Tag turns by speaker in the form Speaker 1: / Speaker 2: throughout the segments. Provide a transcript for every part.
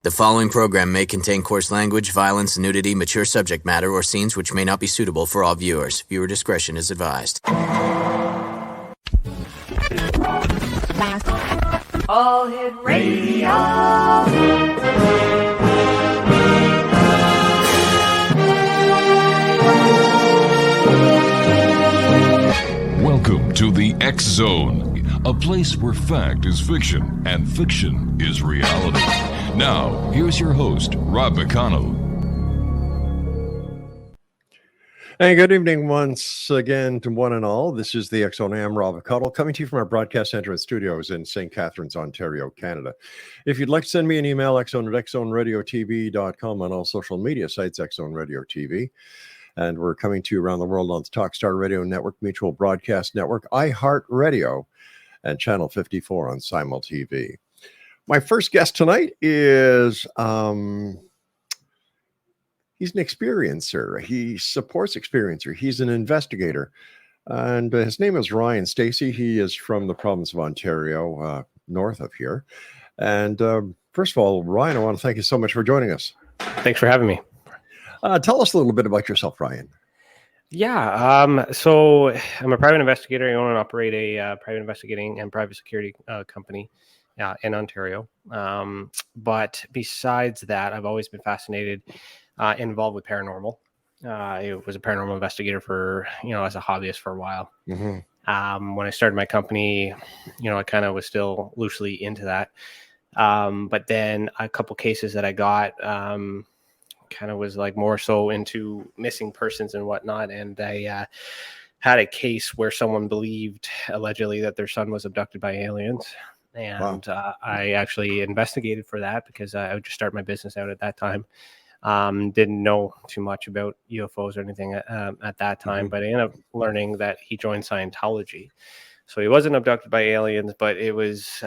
Speaker 1: The following program may contain coarse language, violence, nudity, mature subject matter, or scenes which may not be suitable for all viewers. Viewer discretion is advised.
Speaker 2: All Hit Radio.
Speaker 3: Welcome to the X Zone, a place where fact is fiction and fiction is reality. Now, here's your host, Rob McConnell.
Speaker 4: Hey, good evening once again to one and all. This is the X Zone. I'm Rob McConnell, coming to you from our broadcast center and studios in St. Catharines, Ontario, Canada. If you'd like to send me an email, xzoneradiotv.com, on all social media sites, X Zone Radio TV. And we're coming to you around the world on the Talkstar Radio Network, Mutual Broadcast Network, iHeartRadio, and Channel 54 on Simul TV. My first guest tonight is, he's an experiencer. He supports experiencer. He's an investigator. And his name is Ryan Stacey. He is from the province of Ontario, north of here. And first of all, Ryan, I want to thank you so much for joining us.
Speaker 5: Thanks for having me.
Speaker 4: Tell us a little bit about yourself, Ryan.
Speaker 5: Yeah, so I'm a private investigator. I own and operate a private investigating and private security company in Ontario. But besides that, I've always been fascinated, involved with paranormal. I was a paranormal investigator for, as a hobbyist for a while. Mm-hmm. When I started my company, I kind of was still loosely into that. But then a couple cases that I got, kind of was like more so into missing persons and whatnot. And I had a case where someone believed allegedly that their son was abducted by aliens. And wow. I actually investigated for that because I would just start my business out at that time. Didn't know too much about UFOs or anything at that time, mm-hmm. but I ended up learning that he joined Scientology. So he wasn't abducted by aliens, but it was,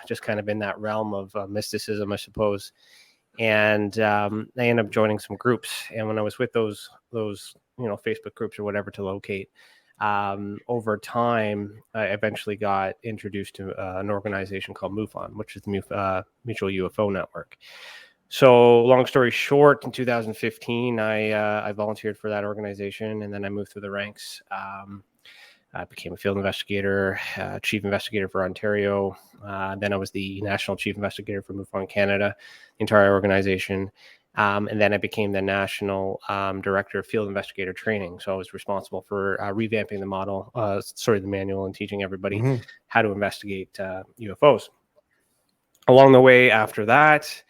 Speaker 5: just kind of in that realm of mysticism, I suppose. And I ended up joining some groups. And when I was with those Facebook groups or whatever to locate, over time, I eventually got introduced to an organization called MUFON, which is the Mutual UFO Network. So long story short, in 2015, I volunteered for that organization, and then I moved through the ranks. I became a field investigator, chief investigator for Ontario. Then I was the national chief investigator for MUFON Canada, the entire organization. And then I became the national director of field investigator training. So I was responsible for revamping the model, the manual, and teaching everybody mm-hmm. how to investigate UFOs. Along the way after that,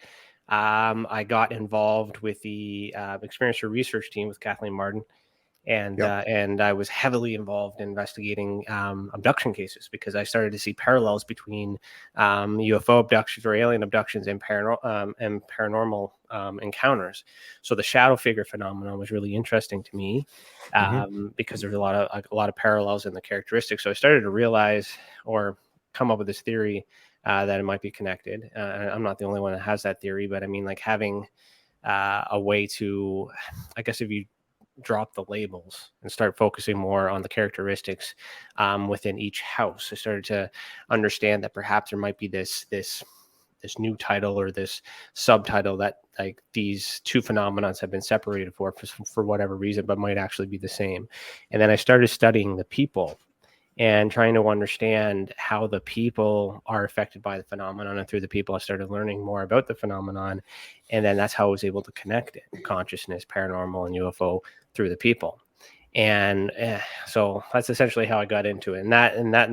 Speaker 5: I got involved with the experiencer research team with Kathleen Martin. And I was heavily involved in investigating abduction cases because I started to see parallels between UFO abductions or alien abductions and paranormal encounters. So the shadow figure phenomenon was really interesting to me because there's a lot of parallels in the characteristics. So I started to realize or come up with this theory that it might be connected. I'm not the only one that has that theory, but I mean, like having a way to, I guess, if you drop the labels and start focusing more on the characteristics within each house, I started to understand that perhaps there might be this new title or this subtitle that like these two phenomena have been separated for whatever reason, but might actually be the same. And then I started studying the people and trying to understand how the people are affected by the phenomenon. And through the people, I started learning more about the phenomenon. And then that's how I was able to connect it, consciousness, paranormal, and UFO through the people. And so that's essentially how I got into it. And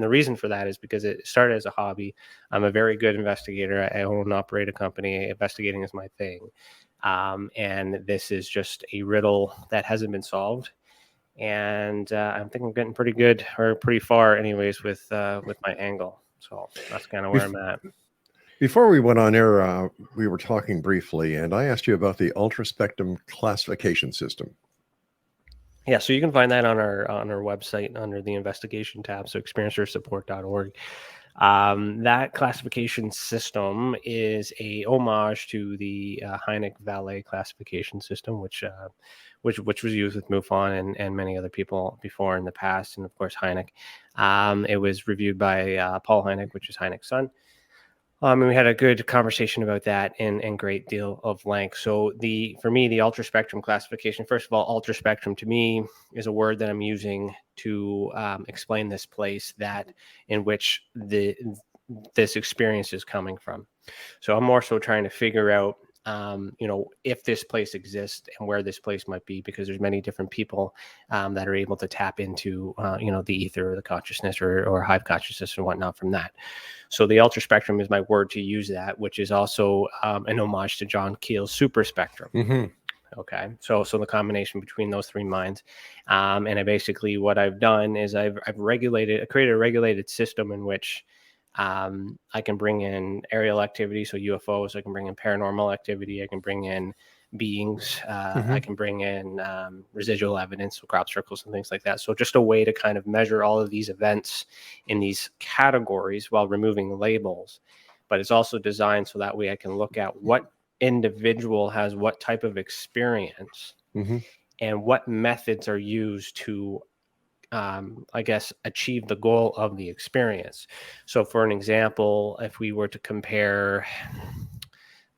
Speaker 5: the reason for that is because it started as a hobby. I'm a very good investigator. I own and operate a company. Investigating is my thing. And this is just a riddle that hasn't been solved. And I think I'm getting pretty good, or pretty far anyways, with my angle. So that's kind of where I'm at.
Speaker 4: Before we went on air, we were talking briefly, and I asked you about the ultraspectrum classification system.
Speaker 5: Yeah, so you can find that on our website under the investigation tab, so experiencersupport.org. That classification system is a homage to the Hynek Valet classification system, which was used with MUFON and many other people before in the past, and of course Hynek. It was reviewed by Paul Hynek, which is Hynek's son. And we had a good conversation about that in great deal of length. So for me, the ultra spectrum classification, first of all, ultra spectrum to me is a word that I'm using to explain this place in which this experience is coming from. So I'm more so trying to figure out, if this place exists and where this place might be, because there's many different people that are able to tap into, the ether or the consciousness or hive consciousness and whatnot from that. So the ultra spectrum is my word to use that, which is also an homage to John Keel's super spectrum.
Speaker 4: Mm-hmm.
Speaker 5: Okay, so the combination between those three minds, and what I've done is I've created a regulated system in which I can bring in aerial activity, so UFOs. I can bring in paranormal activity. I can bring in beings. I can bring in residual evidence, so crop circles and things like that. So just a way to kind of measure all of these events in these categories while removing labels. But it's also designed so that way I can look at what individual has what type of experience and what methods are used to achieve the goal of the experience. So for an example, if we were to compare,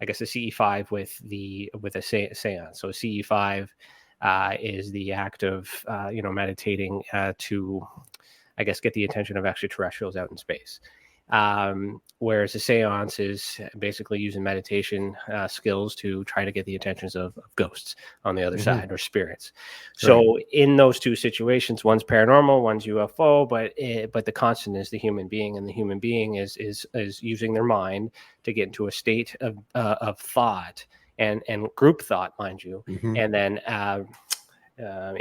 Speaker 5: a CE5 with a seance. So CE5 is the act of, meditating to, get the attention of extraterrestrials out in space. Whereas a seance is basically using meditation skills to try to get the attentions of ghosts on the other side, or spirits. So in those two situations, one's paranormal, one's UFO, but the constant is the human being, and the human being is using their mind to get into a state of thought and group thought, mind you, and then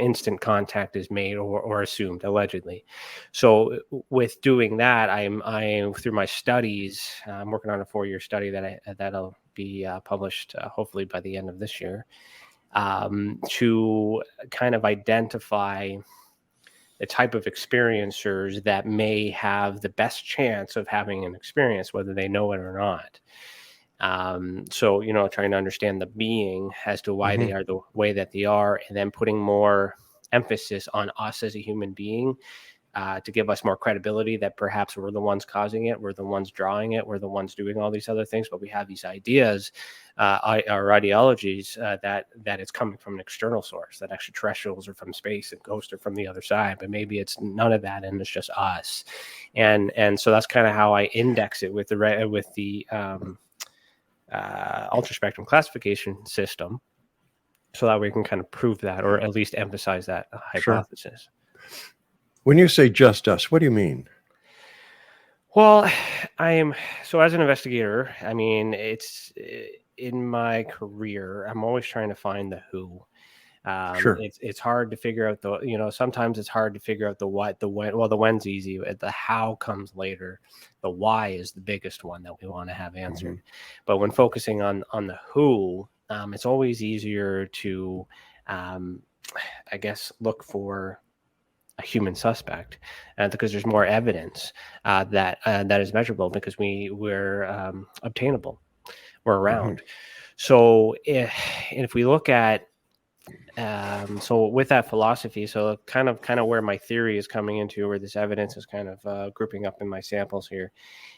Speaker 5: instant contact is made or assumed, allegedly. So with doing that, I'm through my studies, I'm working on a 4-year study that'll be published hopefully by the end of this year, to kind of identify the type of experiencers that may have the best chance of having an experience, whether they know it or not. So, trying to understand the being as to why they are the way that they are, and then putting more emphasis on us as a human being, to give us more credibility that perhaps we're the ones causing it, we're the ones drawing it, we're the ones doing all these other things, but we have these ideas, our ideologies, that it's coming from an external source, that extraterrestrials are from space and ghosts are from the other side, but maybe it's none of that and it's just us. And so that's kind of how I index it with the ultra spectrum classification system, so that we can kind of prove that, or at least emphasize that hypothesis.
Speaker 4: When you say just us, what do you mean?
Speaker 5: Well, so as an investigator, it's in my career, I'm always trying to find the who. It's hard to figure out sometimes it's hard to figure out the what, the when. Well, the when's easy. The how comes later. The why is the biggest one that we want to have answered. But when focusing on the who, it's always easier to, look for a human suspect, because there's more evidence that is measurable, because we're obtainable, we're around. So if we look at so with that philosophy, so kind of where my theory is coming into, where this evidence is kind of grouping up in my samples here,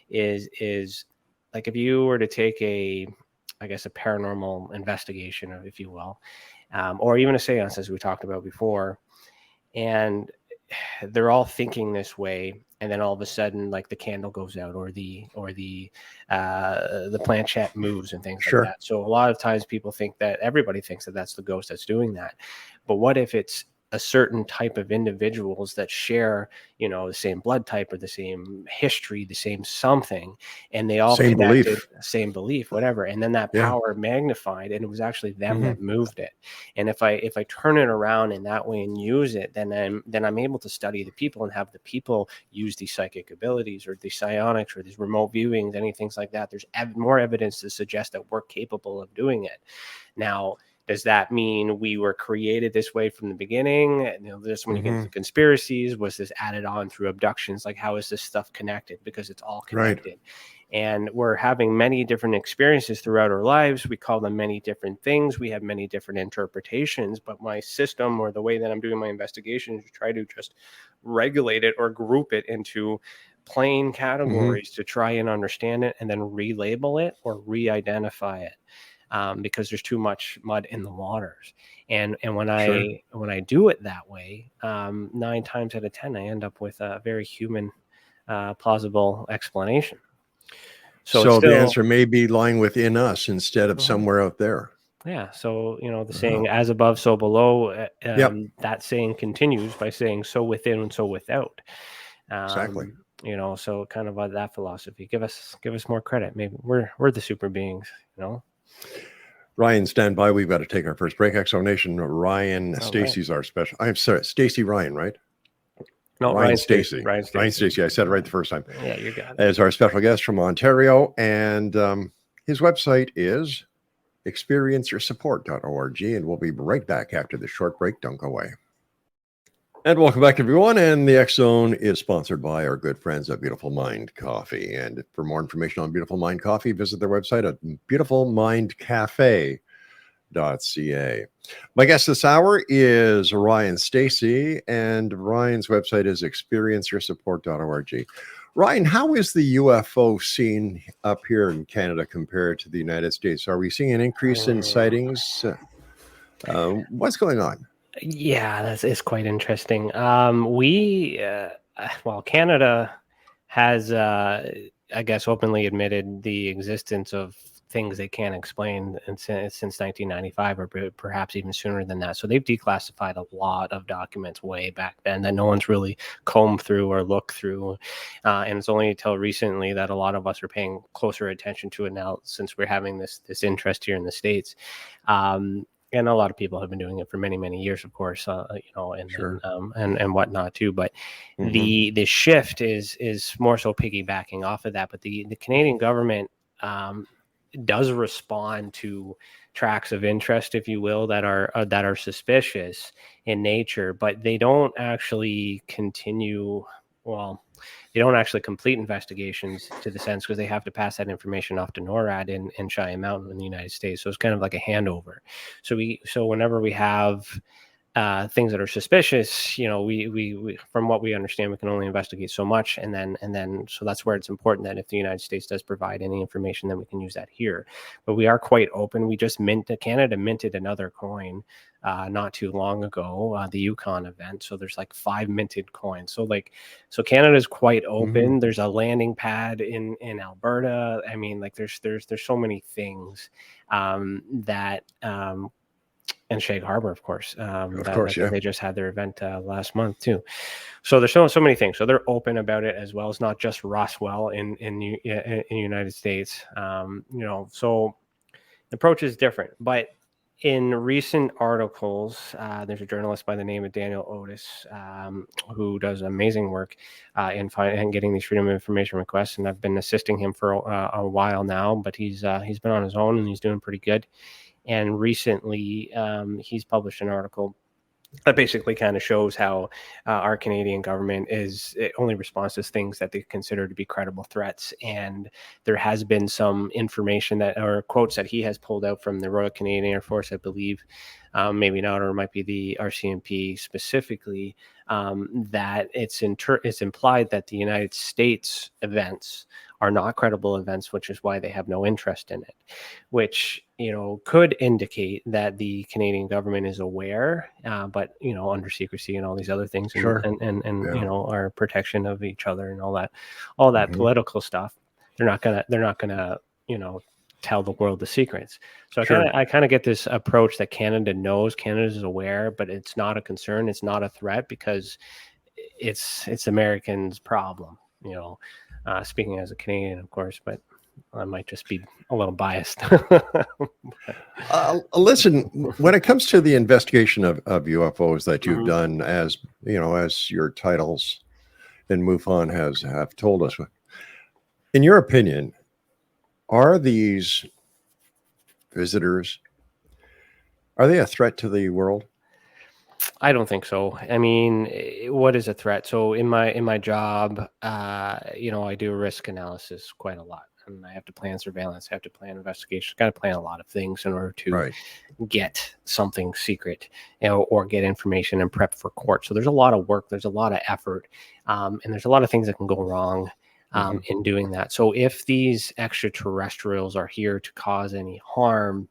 Speaker 5: is like, if you were to take a paranormal investigation, if you will, or even a seance, as we talked about before, and they're all thinking this way, and then all of a sudden, like, the candle goes out, or the planchette moves and things like that. So a lot of times everybody thinks that that's the ghost that's doing that. But what if it's a certain type of individuals that share, the same blood type, or the same history, the same something, and they all same belief, whatever, and then that power magnified, and it was actually them that moved it. And if I turn it around in that way and use it, then I'm able to study the people and have the people use these psychic abilities, or the psionics, or these remote viewings, any things like that. There's more evidence to suggest that we're capable of doing it. Now, does that mean we were created this way from the beginning? Just when you get into conspiracies, was this added on through abductions? Like, how is this stuff connected? Because it's all connected. Right. And we're having many different experiences throughout our lives. We call them many different things. We have many different interpretations. But my system, or the way that I'm doing my investigation, is to try to just regulate it or group it into plain categories to try and understand it and then relabel it or re-identify it, because there's too much mud in the waters. And when I do it that way, 9 times out of 10, I end up with a very human, plausible explanation.
Speaker 4: So the answer may be lying within us instead of somewhere out there.
Speaker 5: Yeah. So, the saying as above, so below, that saying continues by saying so within and so without.
Speaker 4: Exactly.
Speaker 5: So kind of that philosophy. Give us more credit. Maybe we're the super beings,
Speaker 4: Ryan, stand by. We've got to take our first break. Exo Nation, Ryan, Stacey's our special. I'm sorry, Stacey Ryan, right?
Speaker 5: No, Ryan Stacey.
Speaker 4: Ryan Stacey. I said it right the first time.
Speaker 5: Yeah, you got it.
Speaker 4: As our special guest from Ontario. And his website is experienceyoursupport.org. And we'll be right back after the short break. Don't go away. And welcome back, everyone. And the X Zone is sponsored by our good friends at Beautiful Mind Coffee. And for more information on Beautiful Mind Coffee, visit their website at beautifulmindcafe.ca. My guest this hour is Ryan Stacey, and Ryan's website is experienceyoursupport.org. Ryan, how is the UFO scene up here in Canada compared to the United States? Are we seeing an increase in sightings? What's going on?
Speaker 5: Yeah, it's quite interesting. Canada has, I guess, openly admitted the existence of things they can't explain since 1995, or perhaps even sooner than that. So they've declassified a lot of documents way back then that no one's really combed through or looked through. And it's only until recently that a lot of us are paying closer attention to it now, since we're having this interest here in the States. And a lot of people have been doing it for many, many years, of course, and whatnot too. But the shift is more so piggybacking off of that. But the Canadian government does respond to tracks of interest, if you will, that are suspicious in nature, but they don't actually continue. Well, they don't actually complete investigations to the sense, because they have to pass that information off to NORAD in Cheyenne Mountain in the United States. So it's kind of like a handover. So whenever we have things that are suspicious, we from what we understand, we can only investigate so much, and then so that's where it's important that if the United States does provide any information, then we can use that here. But we are quite open. We just Canada minted another coin not too long ago, the Yukon event. So there's like 5 minted coins. So Canada is quite open. There's a landing pad in Alberta. I mean, like there's so many things that. And Shag Harbor, of course. They just had their event last month too. So there's so many things. So they're open about it as well. It's not just Roswell in the United States. So the approach is different. But in recent articles, there's a journalist by the name of Daniel Otis who does amazing work in getting these Freedom of Information requests, and I've been assisting him for a while now. But he's been on his own, and he's doing pretty good. And recently, he's published an article that basically kind of shows how our Canadian government it only responds to things that they consider to be credible threats. And there has been some information or quotes that he has pulled out from the Royal Canadian Air Force, I believe, maybe not, or it might be the RCMP specifically, that it's implied that the United States events are not credible events, which is why they have no interest in it, which, could indicate that the Canadian government is aware, but, under secrecy and all these other things, and our protection of each other and all that political stuff. They're not gonna, tell the world the secrets. So I kind of get this approach that Canada is aware, but it's not a concern. It's not a threat, because it's Americans' problem, speaking as a Canadian, of course, but I might just be a little biased.
Speaker 4: Listen, when it comes to the investigation of UFOs that you've done, as your titles in MUFON have told us, in your opinion, are these visitors, are they a threat to the world?
Speaker 5: I don't think so. I mean, what is a threat? So in my job, I do risk analysis quite a lot. and I have to plan surveillance. I have to plan investigation. Got to plan a lot of things in order to
Speaker 4: Right.
Speaker 5: get something secret, or get information and prep for court. So there's a lot of work. There's a lot of effort, and there's a lot of things that can go wrong in doing that. So if these extraterrestrials are here to cause any harm,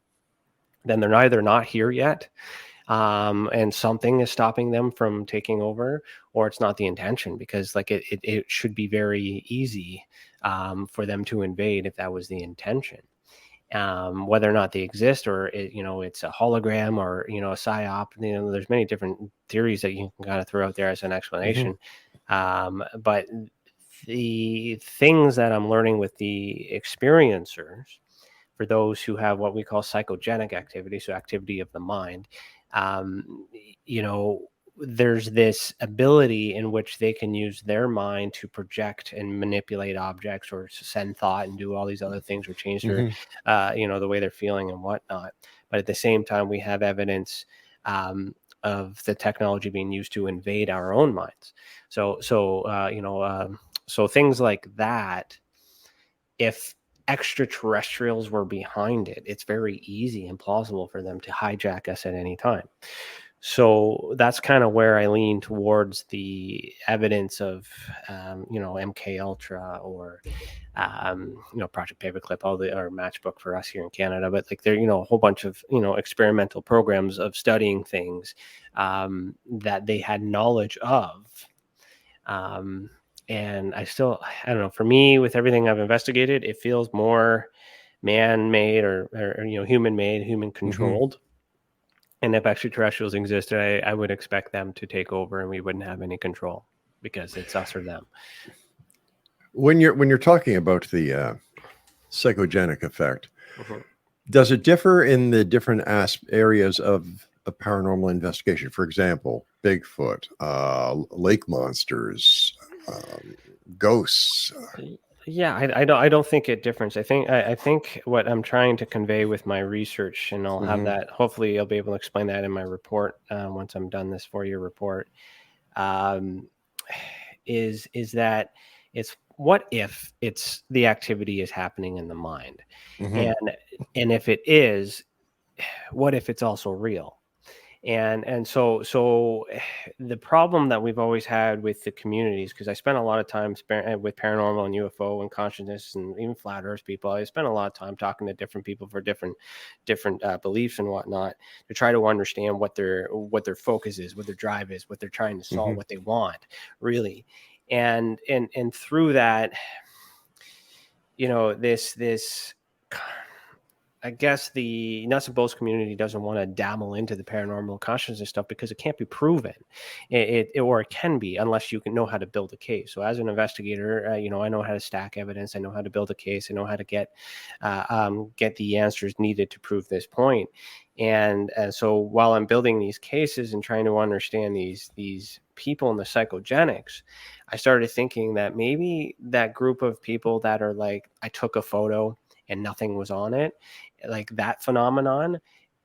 Speaker 5: then they're either not here yet, and something is stopping them from taking over, or it's not the intention, because like it should be very easy for them to invade if that was the intention. Whether or not they exist, or it's a hologram, or a psyop. There's many different theories that you can kind of throw out there as an explanation. But the things that I'm learning with the experiencers, for those who have what we call psychogenic activity, so activity of the mind, there's this ability in which they can use their mind to project and manipulate objects, or send thought and do all these other things, or change their, the way they're feeling and whatnot. But at the same time, we have evidence of the technology being used to invade our own minds. So things like that, if extraterrestrials were behind it, it's very easy and plausible for them to hijack us at any time. So that's kind of where I lean towards the evidence of, MK Ultra, or, Project Paperclip, or Matchbook for us here in Canada. But like there, a whole bunch of, experimental programs of studying things that they had knowledge of. And I don't know, for me, with everything I've investigated, it feels more man-made, or human-made, human-controlled. And if extraterrestrials existed, I would expect them to take over, and we wouldn't have any control, because it's us or them.
Speaker 4: When you're talking about the psychogenic effect, does it differ in the different areas of a paranormal investigation? For example, Bigfoot, lake monsters, ghosts.
Speaker 5: Yeah, I don't think it differs. I think what I'm trying to convey with my research, and I'll have that. Hopefully, I'll be able to explain that in my report once I'm done this 4-year report. Is that it's what if it's the activity is happening in the mind, and if it is, what if it's also real? And so the problem that we've always had with the communities, because I spent a lot of time with paranormal and UFO and consciousness and even flat earth people, I spent a lot of time talking to different people for different beliefs and whatnot, to try to understand what their focus is, what their drive is, what they're trying to solve, what they want really. And through that, this I guess the nuts and bolts community doesn't want to dabble into the paranormal consciousness stuff, because it can't be proven, or it can be, unless you can know how to build a case. So as an investigator, I know how to stack evidence. I know how to build a case. I know how to get the answers needed to prove this point. And so while I'm building these cases and trying to understand these people and the psychogenics, I started thinking that maybe that group of people that are like, I took a photo and nothing was on it, like that phenomenon,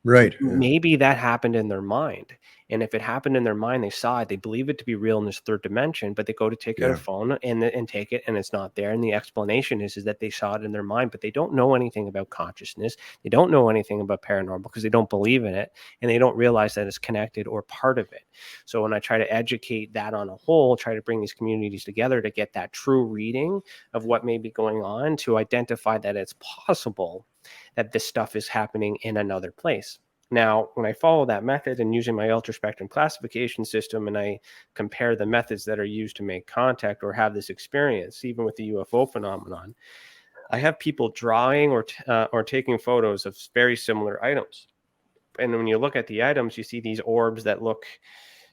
Speaker 4: right?
Speaker 5: Maybe that happened in their mind. And if it happened in their mind, they saw it, they believe it to be real in this third dimension, but they go to take out a phone and take it, and it's not there. And the explanation is that they saw it in their mind, but they don't know anything about consciousness. They don't know anything about paranormal, because they don't believe in it, and they don't realize that it's connected or part of it. So when I try to educate that on a whole, try to bring these communities together to get that true reading of what may be going on, to identify that it's possible that this stuff is happening in another place. Now, when I follow that method and using my ultraspectrum classification system, and I compare the methods that are used to make contact or have this experience, even with the UFO phenomenon, I have people drawing or taking photos of very similar items. And when you look at the items, you see these orbs that look,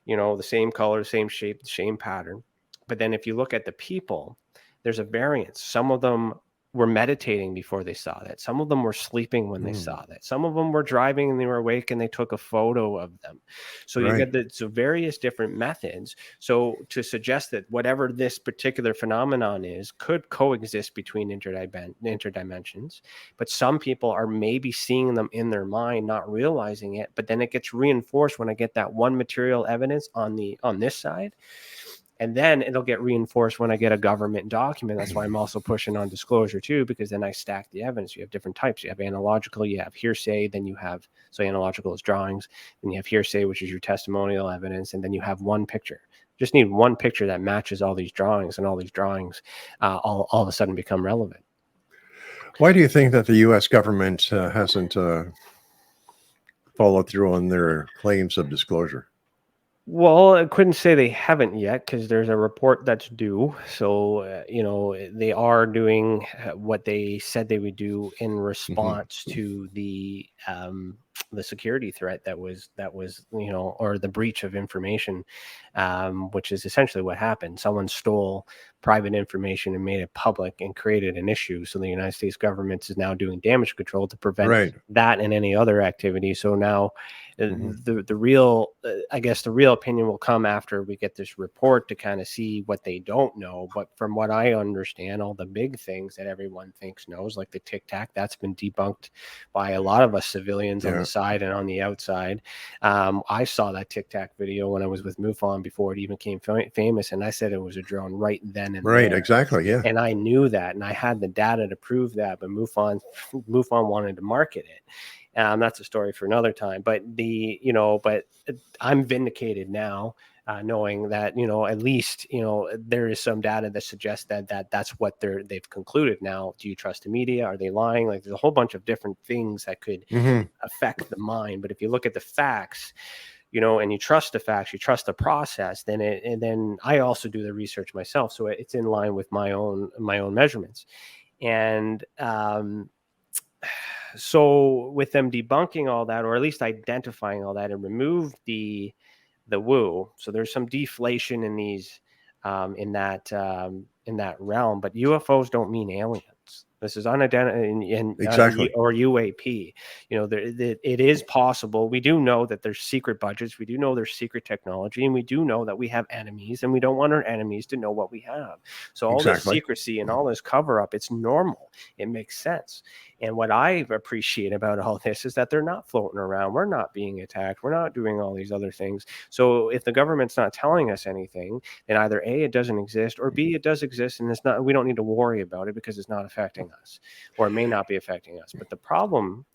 Speaker 5: the same color, same shape, same pattern. But then if you look at the people, there's a variance. Some of them were meditating before they saw that. Some of them were sleeping when they saw that. Some of them were driving and they were awake and they took a photo of them. So you get various different methods. So to suggest that whatever this particular phenomenon is could coexist between interdimensions, but some people are maybe seeing them in their mind, not realizing it. But then it gets reinforced when I get that one material evidence on this side. And then it'll get reinforced when I get a government document. That's why I'm also pushing on disclosure too, because then I stack the evidence. You have different types. You have analogical, you have hearsay, then you have, so analogical is drawings, then you have hearsay, which is your testimonial evidence, and then you have one picture. Just need one picture that matches all these drawings, and all these drawings all of a sudden become relevant.
Speaker 4: Why do you think that the U.S. government hasn't followed through on their claims of disclosure?
Speaker 5: Well, I couldn't say they haven't yet, because there's a report that's due. So, they are doing what they said they would do in response to the security threat that was, or the breach of information, which is essentially what happened. Someone stole private information and made it public and created an issue. So the United States government is now doing damage control to prevent that and any other activity. So now the real, I guess the real opinion will come after we get this report to kind of see what they don't know. But from what I understand, all the big things that everyone thinks knows, like the Tic Tac, that's been debunked by a lot of us civilians on the side and on the outside. I saw that Tic Tac video when I was with MUFON before it even became famous, and I said it was a drone right then and there.
Speaker 4: Exactly, yeah.
Speaker 5: And I knew that, and I had the data to prove that, but MUFON wanted to market it. That's a story for another time. But but I'm vindicated now, knowing that at least there is some data that suggests that's what they've concluded. Now, do you trust the media? Are they lying? Like, there's a whole bunch of different things that could affect the mind. But if you look at the facts, and you trust the facts, you trust the process, then I also do the research myself, so it's in line with my own measurements. And so with them debunking all that, or at least identifying all that, and remove the woo, so there's some deflation in these in that realm. But UFOs don't mean aliens. This is unidentified
Speaker 4: exactly.
Speaker 5: Or UAP. It is possible. We do know that there's secret budgets. We do know there's secret technology, and we do know that we have enemies, and we don't want our enemies to know what we have. So all this secrecy and all this cover up, it's normal. It makes sense. And what I appreciate about all this is that they're not floating around. We're not being attacked. We're not doing all these other things. So if the government's not telling us anything, then either A, it doesn't exist, or B, it does exist, and it's not. We don't need to worry about it because it's not affecting us, or it may not be affecting us. But the problem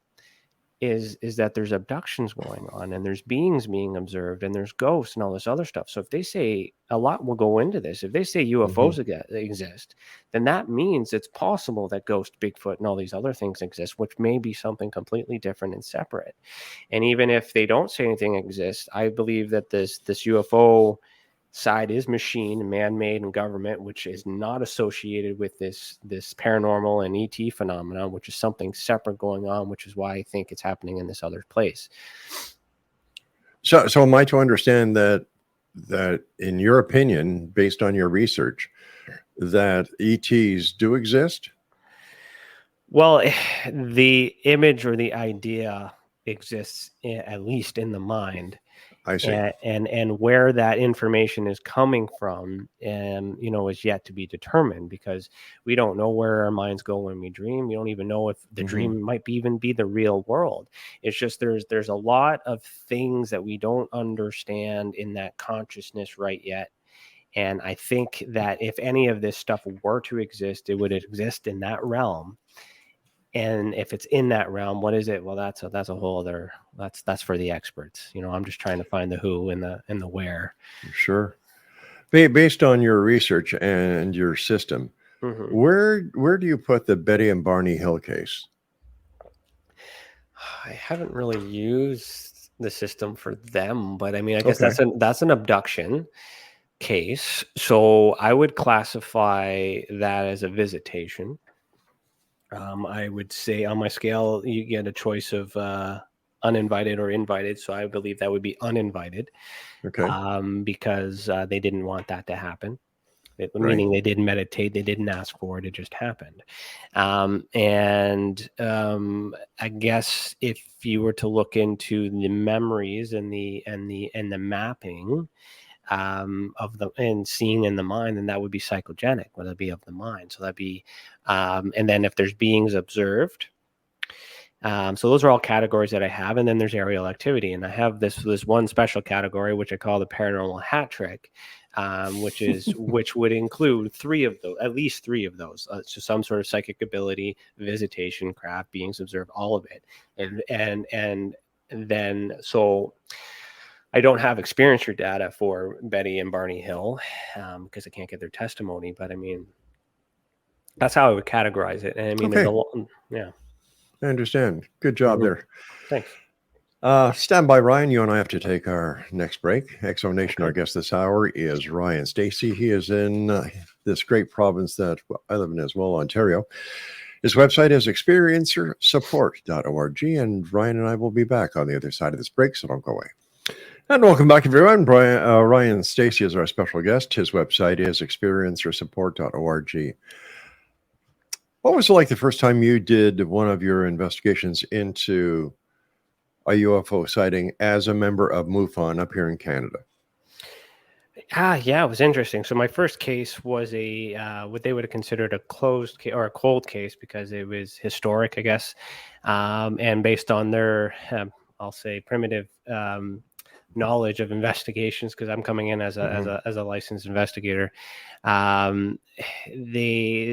Speaker 5: is that there's abductions going on, and there's beings being observed, and there's ghosts and all this other stuff. So if they say, a lot will go into this, if they say UFOs exist, then that means it's possible that ghost, Bigfoot, and all these other things exist, which may be something completely different and separate. And even if they don't say anything exists, I believe that this UFO side is machine, man-made, and government, which is not associated with this paranormal and ET phenomenon, which is something separate going on, which is why I think it's happening in this other place.
Speaker 4: So am I to understand that in your opinion, based on your research, that ETs do exist?
Speaker 5: Well, the image or the idea exists, at least in the mind.
Speaker 4: I see.
Speaker 5: And where that information is coming from, is yet to be determined, because we don't know where our minds go when we dream. We don't even know if the dream might even be the real world. It's just there's a lot of things that we don't understand in that consciousness right yet. And I think that if any of this stuff were to exist, it would exist in that realm. And if it's in that realm, what is it? Well, that's a whole other, that's for the experts. I'm just trying to find the who and the where.
Speaker 4: Sure. Based on your research and your system, where do you put the Betty and Barney Hill case?
Speaker 5: I haven't really used the system for them, but I mean, I guess that's an abduction case. So I would classify that as a visitation. I would say on my scale, you get a choice of uninvited or invited. So I believe that would be uninvited.
Speaker 4: Okay.
Speaker 5: Because they didn't want that to happen. Meaning they didn't meditate, they didn't ask for it, it just happened. And I guess if you were to look into the memories and the mapping of the and seeing in the mind, then that would be psychogenic, whether it be of the mind. So that'd be and then if there's beings observed, so those are all categories that I have. And then there's aerial activity, and I have this one special category which I call the paranormal hat trick, which would include at least three of those. So some sort of psychic ability, visitation, craft, beings observed, all of it, and then so. I don't have experience or data for Betty and Barney Hill because I can't get their testimony. But I mean, that's how I would categorize it. And I mean, there's a lot. Yeah.
Speaker 4: I understand. Good job there.
Speaker 5: Thanks.
Speaker 4: Stand by, Ryan. You and I have to take our next break. Exonation, our guest this hour is Ryan Stacey. He is in this great province that I live in as well, Ontario. His website is experiencersupport.org. And Ryan and I will be back on the other side of this break, so don't go away. And welcome back, everyone. Ryan Stacey is our special guest. His website is experiencersupport.org. What was it like the first time you did one of your investigations into a UFO sighting as a member of MUFON up here in Canada?
Speaker 5: Yeah, it was interesting. So my first case was what they would have considered a closed case or a cold case because it was historic, I guess, and based on their, I'll say, primitive knowledge of investigations, because I'm coming in as a licensed investigator. They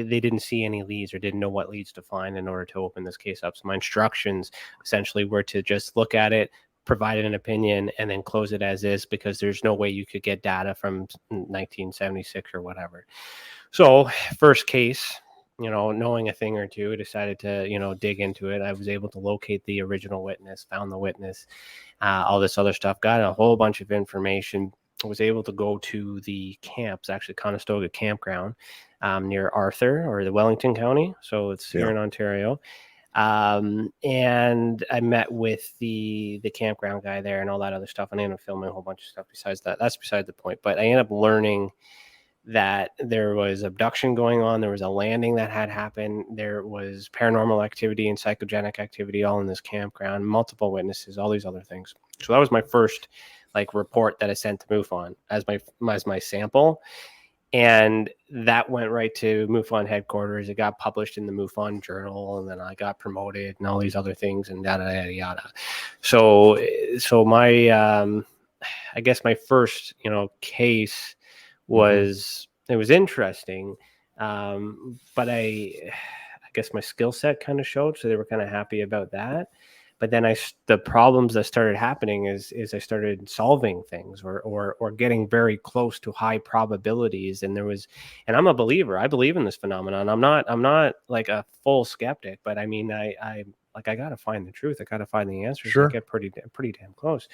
Speaker 5: didn't see any leads or didn't know what leads to find in order to open this case up. So my instructions essentially were to just look at it, provide an opinion, and then close it as is, because there's no way you could get data from 1976 or whatever. So first case, knowing a thing or two, I decided to, dig into it. I was able to locate the original witness, found the witness, all this other stuff, got a whole bunch of information. I was able to go to the camps, actually Conestoga campground, near Arthur or the Wellington County. So it's here in Ontario. And I met with the campground guy there and all that other stuff. And I ended up filming a whole bunch of stuff besides that. That's beside the point. But I ended up learning that there was abduction going on. There was a landing that had happened. There was paranormal activity and psychogenic activity all in this campground, multiple witnesses, all these other things. So that was my first report that I sent to MUFON as my sample. And that went right to MUFON headquarters. It got published in the MUFON journal, and then I got promoted and all these other things and yada, yada, yada. So my, I guess my first, case was, it was interesting. But I guess my skill set kind of showed, so they were kind of happy about that. But then the problems that started happening is I started solving things or getting very close to high probabilities. And I'm a believer. I believe in this phenomenon. I'm not like a full skeptic, but I mean, I got to find the truth. I got to find the answers.
Speaker 4: Sure.
Speaker 5: I get pretty damn close.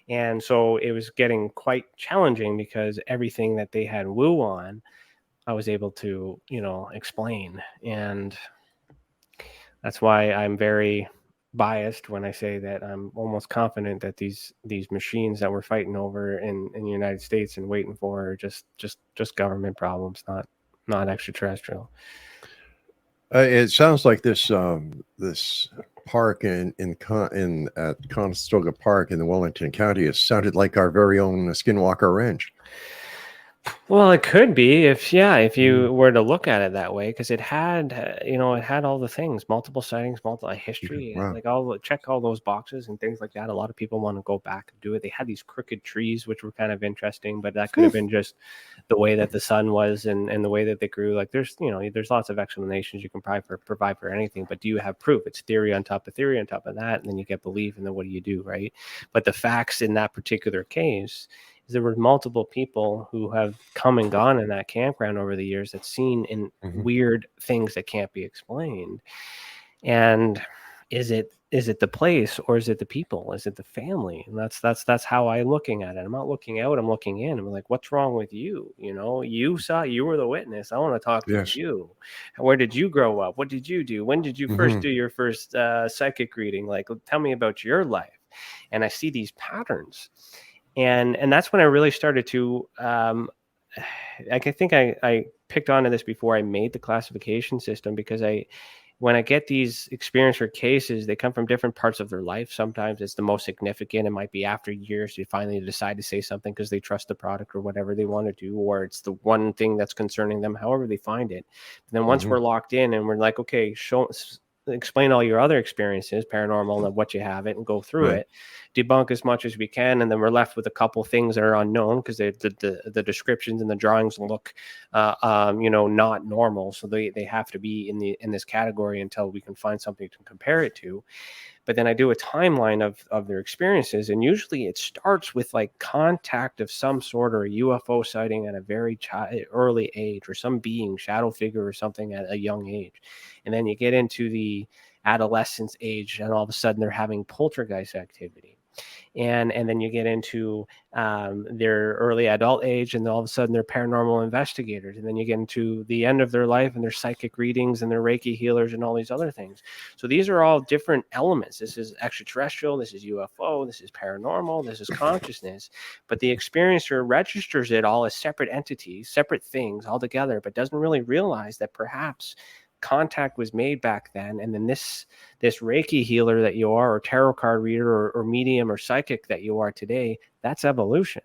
Speaker 5: And so it was getting quite challenging because everything that they had woo on, I was able to, explain. And that's why I'm very biased when I say that I'm almost confident that these machines that we're fighting over in the United States and waiting for are just government problems, not extraterrestrial.
Speaker 4: It sounds like this park at Conestoga Park in the Wellington County, it sounded like our very own Skinwalker Ranch.
Speaker 5: Well, it could be if you were to look at it that way, because it had, it had all the things, multiple sightings, multiple history,
Speaker 4: Wow.
Speaker 5: check all those boxes and things like that. A lot of people want to go back and do it. They had these crooked trees, which were kind of interesting, but that could have been just the way that the sun was and the way that they grew. Like there's lots of explanations you can provide for anything, but do you have proof? It's theory on top of theory on top of that, and then you get belief, and then what do you do, right? But the facts in that particular case, there were multiple people who have come and gone in that campground over the years that's seen in weird things that can't be explained. And is it the place, or is it the people? Is it the family? And that's how I'm looking at it. I'm not looking out, I'm looking in. I'm like, what's wrong with you? You were the witness. I want to talk to you. Where did you grow up? What did you do? When did you first do your first psychic reading? Like, tell me about your life. And I see these patterns. And that's when I really started to, I think I picked onto this before I made the classification system, because when I get these experiencer cases, they come from different parts of their life. Sometimes it's the most significant. It might be after years they finally decide to say something because they trust the product or whatever they want to do, or it's the one thing that's concerning them, however they find it. And then once we're locked in and we're like, okay, explain all your other experiences, paranormal, and what you have it, and go through
Speaker 4: Right.
Speaker 5: it, debunk as much as we can, and then we're left with a couple things that are unknown because the descriptions and the drawings look, not normal, so they have to be in this category until we can find something to compare it to. But then I do a timeline of their experiences, and usually it starts with like contact of some sort or a UFO sighting at a very early age, or some being, shadow figure or something at a young age. And then you get into the adolescence age, and all of a sudden they're having poltergeist activity. And then you get into their early adult age, and all of a sudden they're paranormal investigators. And then you get into the end of their life, and their psychic readings and their Reiki healers and all these other things. So these are all different elements. This is extraterrestrial, this is UFO, this is paranormal, this is consciousness. But the experiencer registers it all as separate entities, separate things altogether, but doesn't really realize that perhaps contact was made back then, and then this Reiki healer that you are, or tarot card reader, or medium or psychic that you are today, that's evolution.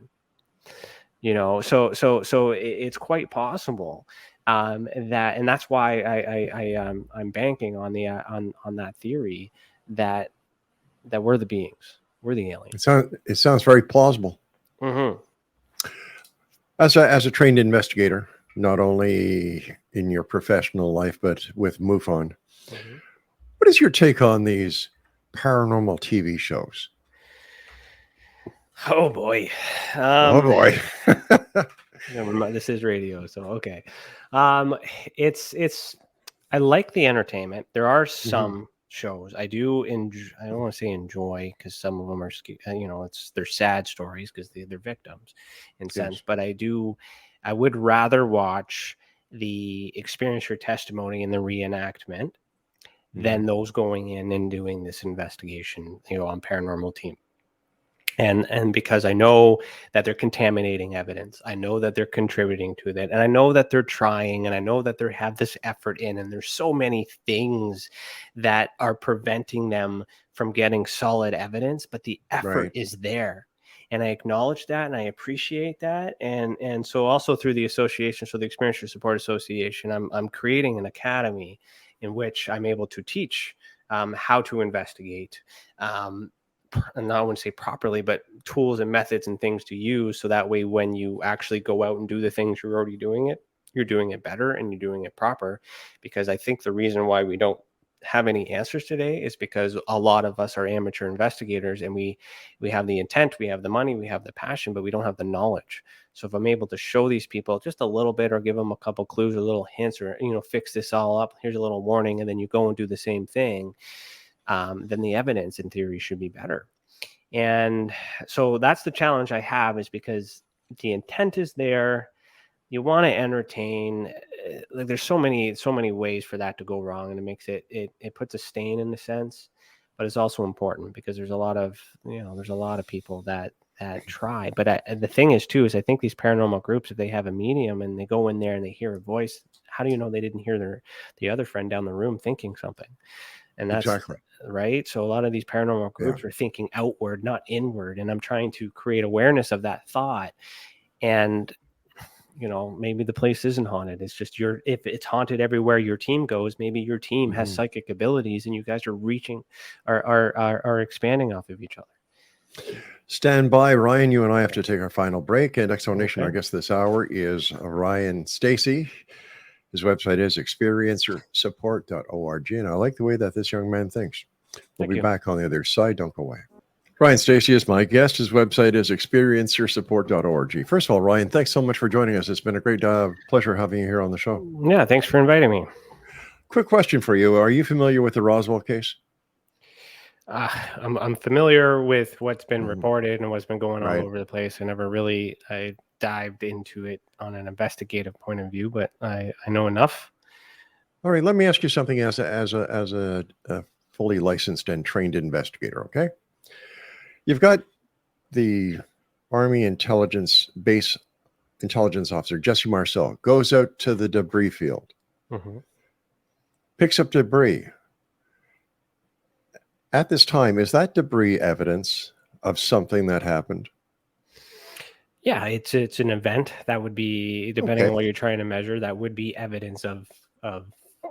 Speaker 5: So it's quite possible and that's why I'm banking on the on that theory that we're the beings, we're the aliens.
Speaker 4: It sounds very plausible.
Speaker 5: Mm-hmm.
Speaker 4: As a trained investigator, not only in your professional life, but with MUFON.
Speaker 5: Mm-hmm.
Speaker 4: What is your take on these paranormal TV shows?
Speaker 5: Oh boy.
Speaker 4: Oh boy.
Speaker 5: Never mind, this is radio, so okay. It's I like the entertainment. There are some shows I do enjoy. I don't want to say enjoy, because some of them are, they're sad stories because they're victims in sense. But I would rather watch the experiencer testimony and the reenactment than those going in and doing this investigation, on paranormal team. And because I know that they're contaminating evidence, I know that they're contributing to that, and I know that they're trying, and I know that they have this effort in, and there's so many things that are preventing them from getting solid evidence, but the effort is there. And I acknowledge that, and I appreciate that. And so also through the association, so the Experiencer Support Association, I'm creating an academy in which I'm able to teach how to investigate, and I wouldn't say properly, but tools and methods and things to use, so that way when you actually go out and do the things you're already doing it, you're doing it better and you're doing it proper. Because I think the reason why we don't have any answers today is because a lot of us are amateur investigators, and we have the intent, we have the money, we have the passion, but we don't have the knowledge. So if I'm able to show these people just a little bit, or give them a couple clues or little hints, or fix this all up, here's a little warning, and then you go and do the same thing, then the evidence in theory should be better. And so that's the challenge I have, is because the intent is there. You want to entertain. Like, there's so many ways for that to go wrong, and it makes it puts a stain in the sense, but it's also important because there's a lot of people that try. But the thing is too, is I think these paranormal groups, if they have a medium and they go in there and they hear a voice, how do you know they didn't hear the other friend down the room thinking something? And that's
Speaker 4: exactly
Speaker 5: right. So a lot of these paranormal groups are thinking outward, not inward. And I'm trying to create awareness of that thought. And, maybe the place isn't haunted. It's just if it's haunted everywhere your team goes, maybe your team has psychic abilities, and you guys are reaching, are expanding off of each other.
Speaker 4: Stand by, Ryan. You and I have to take our final break. And Explanation, our guest this hour is Ryan Stacey. His website is experiencersupport.org. And I like the way that this young man thinks. We'll be back on the other side. Don't go away. Ryan Stacey is my guest. His website is experiencersupport.org. First of all, Ryan, thanks so much for joining us. It's been a great pleasure having you here on the show.
Speaker 5: Yeah, thanks for inviting me.
Speaker 4: Quick question for you. Are you familiar with the Roswell case?
Speaker 5: I'm familiar with what's been reported and what's been going on all over the place. I dived into it on an investigative point of view, but I know enough.
Speaker 4: All right, let me ask you something as a fully licensed and trained investigator, okay? You've got the Army intelligence base intelligence officer, Jesse Marcel, goes out to the debris field, picks up debris. At this time, is that debris evidence of something that happened?
Speaker 5: Yeah, it's an event that would be, depending on what you're trying to measure, that would be evidence of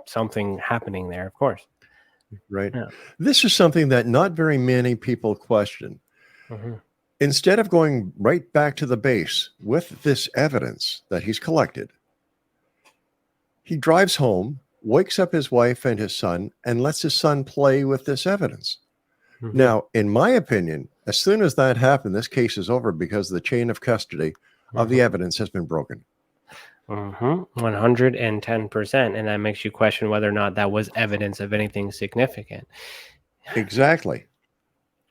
Speaker 5: something happening there, of course.
Speaker 4: right?
Speaker 5: Yeah.
Speaker 4: This is something that not very many people question.
Speaker 5: Mm-hmm.
Speaker 4: Instead of going right back to the base with this evidence that he's collected, he drives home, wakes up his wife and his son, and lets his son play with this evidence.
Speaker 5: Mm-hmm.
Speaker 4: Now, in my opinion, as soon as that happened, this case is over because the chain of custody of the evidence has been broken.
Speaker 5: 110%. And that makes you question whether or not that was evidence of anything significant.
Speaker 4: Exactly.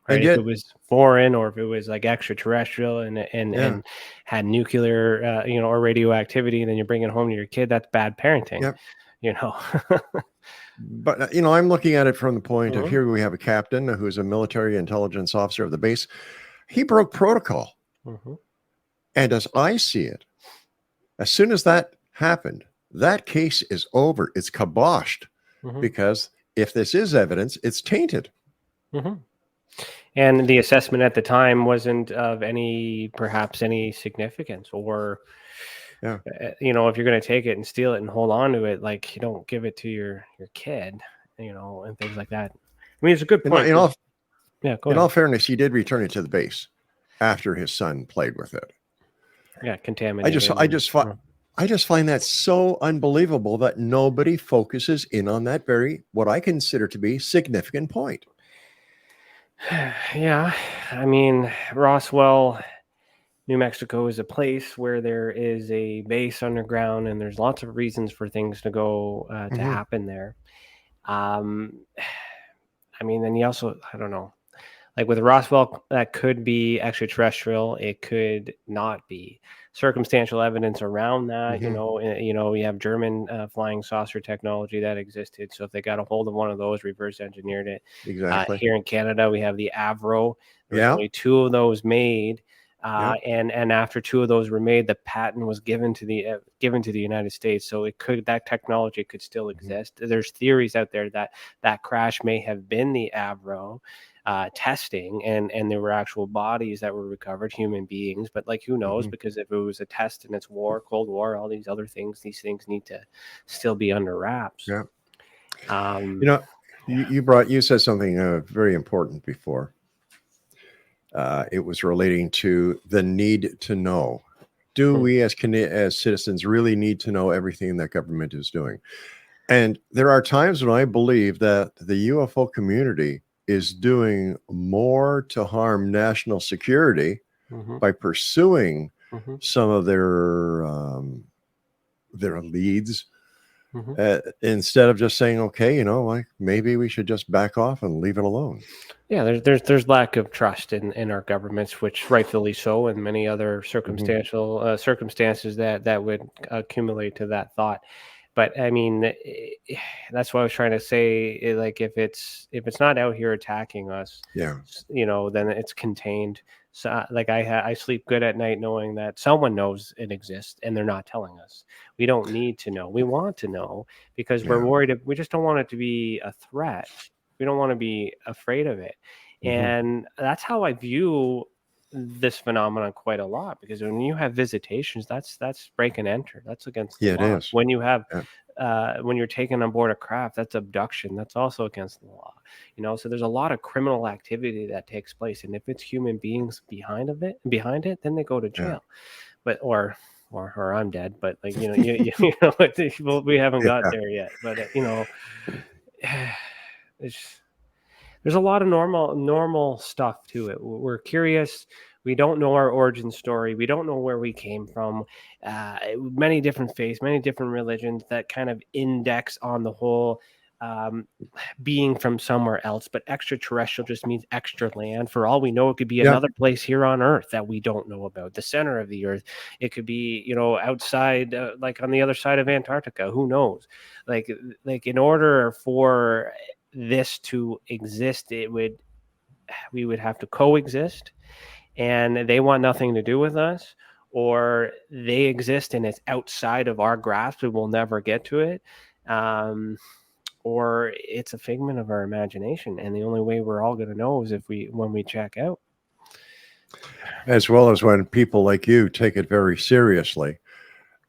Speaker 5: Right?
Speaker 4: And
Speaker 5: If
Speaker 4: yet,
Speaker 5: it was foreign, or if it was like extraterrestrial and had nuclear, or radioactivity, then you bring it home to your kid, that's bad parenting.
Speaker 4: Yep. But, I'm looking at it from the point of, here we have a captain who's a military intelligence officer of the base. He broke protocol. And as I see it, as soon as that happened, that case is over. It's kiboshed because if this is evidence, it's tainted.
Speaker 5: And the assessment at the time wasn't of perhaps any significance, or, if you're going to take it and steal it and hold on to it, like, you don't give it to your kid, and things like that. I mean, it's a good point.
Speaker 4: In all fairness, he did return it to the base after his son played with it.
Speaker 5: Yeah, contaminated.
Speaker 4: I just find that so unbelievable that nobody focuses in on that what I consider to be significant point.
Speaker 5: Yeah, I mean, Roswell, New Mexico is a place where there is a base underground, and there's lots of reasons for things to go to happen there. I mean, then you also, I don't know, like with Roswell, that could be extraterrestrial. It could not be. Circumstantial evidence around that, you have German flying saucer technology that existed. So if they got a hold of one of those, reverse engineered it.
Speaker 4: Exactly.
Speaker 5: Here in Canada, we have the Avro. There's only 2 of those made. And after 2 of those were made, the patent was given to the United States. So that technology could still exist. There's theories out there that crash may have been the Avro testing, and there were actual bodies that were recovered, human beings. But like, who knows? Because if it was a test and it's Cold War, all these other things, these things need to still be under wraps.
Speaker 4: Yeah. You said something very important before. It was relating to the need to know. Do we as citizens really need to know everything that government is doing? And there are times when I believe that the UFO community is doing more to harm national security by pursuing some of their leads instead of just saying, okay, like, maybe we should just back off and leave it alone. Yeah,
Speaker 5: there's lack of trust in our governments, which rightfully so, and many other circumstances that would accumulate to that thought. But I mean, that's what I was trying to say. Like, if it's not out here attacking us, then it's contained. So, like, I sleep good at night knowing that someone knows it exists and they're not telling us. We don't need to know. We want to know because we're worried. We just don't want it to be a threat. We don't want to be afraid of it. And that's how I view this phenomenon quite a lot, because when you have visitations, that's break and enter. That's against the law.
Speaker 4: It is.
Speaker 5: When you have when you're taken on board a craft, that's abduction. That's also against the law. So there's a lot of criminal activity that takes place, and if it's human beings behind it, then they go to jail. But or I'm dead. But like, we haven't got there yet. But there's a lot of normal stuff to it. We're curious. We don't know our origin story. We don't know where we came from. Many different faiths, many different religions that kind of index on the whole being from somewhere else. But extraterrestrial just means extra land. For all we know, it could be another place here on Earth that we don't know about, the center of the Earth. It could be, outside, like on the other side of Antarctica. Who knows? Like in order for this to exist, we would have to coexist, and they want nothing to do with us, or they exist and it's outside of our grasp and we'll never get to it, or it's a figment of our imagination, and the only way we're all going to know is when we check out.
Speaker 4: As well as when people like you take it very seriously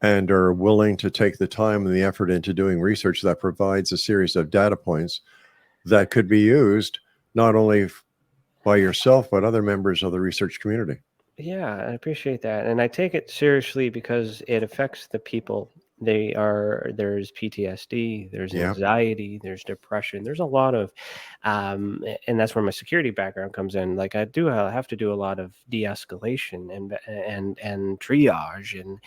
Speaker 4: and are willing to take the time and the effort into doing research that provides a series of data points that could be used not only by yourself, but other members of the research community.
Speaker 5: Yeah, I appreciate that. And I take it seriously because it affects the people. There's PTSD, there's
Speaker 4: Yeah.
Speaker 5: anxiety, there's depression, there's a lot of, and that's where my security background comes in. Like I have to do a lot of de-escalation and triage and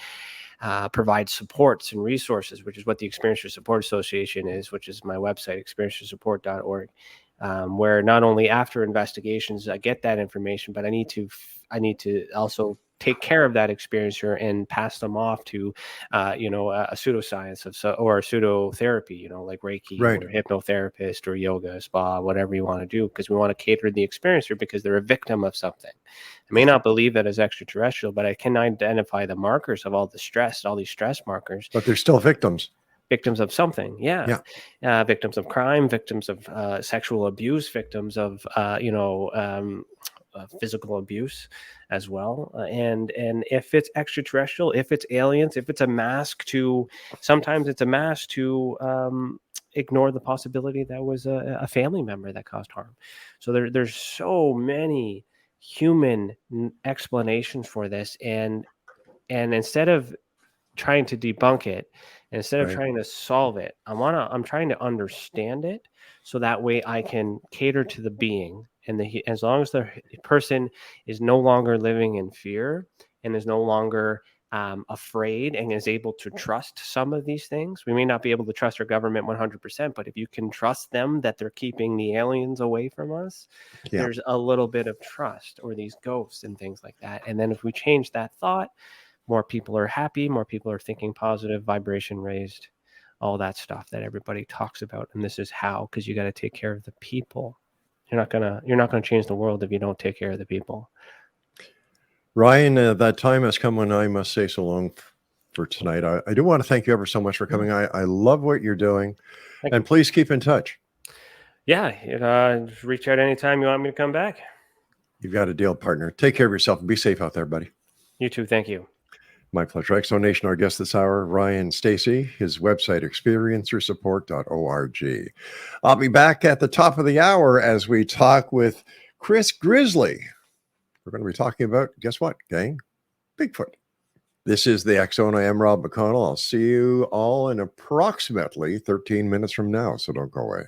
Speaker 5: provide supports and resources, which is what the Experiencer Support Association is, which is my website, experiencersupport.org. Where not only after investigations I get that information, but I need to also take care of that experiencer and pass them off to, a pseudoscience or a pseudotherapy, like Reiki
Speaker 4: Right.
Speaker 5: or hypnotherapist or yoga, spa, whatever you want to do, because we want to cater to the experiencer because they're a victim of something. I may not believe that as extraterrestrial, but I can identify the markers of all the stress, all these stress markers.
Speaker 4: But they're still victims.
Speaker 5: Victims of something, victims of crime, victims of sexual abuse, victims of physical abuse as well. And if it's extraterrestrial, if it's aliens, if it's a mask to, sometimes it's a mask to ignore the possibility that was a family member that caused harm. So there's so many human explanations for this, and instead of trying to debunk it, instead of
Speaker 4: Right.
Speaker 5: trying to solve it, I'm trying to understand it, so that way I can cater to the being, and as long as the person is no longer living in fear and is no longer afraid and is able to trust some of these things. We may not be able to trust our government 100%, but if you can trust them that they're keeping the aliens away from us, there's a little bit of trust, or these ghosts and things like that. And then if we change that thought, more people are happy, more people are thinking positive, vibration raised, all that stuff that everybody talks about. And this is how, because you got to take care of the people. You're not gonna change the world if you don't take care of the people.
Speaker 4: Ryan, that time has come when I must say so long for tonight. I do want to thank you ever so much for coming. I love what you're doing, and please keep in touch.
Speaker 5: Yeah, reach out anytime you want me to come back.
Speaker 4: You've got a deal, partner. Take care of yourself and be safe out there, buddy.
Speaker 5: You too. Thank you.
Speaker 4: My pleasure. Exonation, our guest this hour, Ryan Stacey, his website, experiencersupport.org. I'll be back at the top of the hour as we talk with Chris Grizzly. We're going to be talking about, guess what, gang? Bigfoot. This is the X-Zone. I am Rob McConnell. I'll see you all in approximately 13 minutes from now, so don't go away.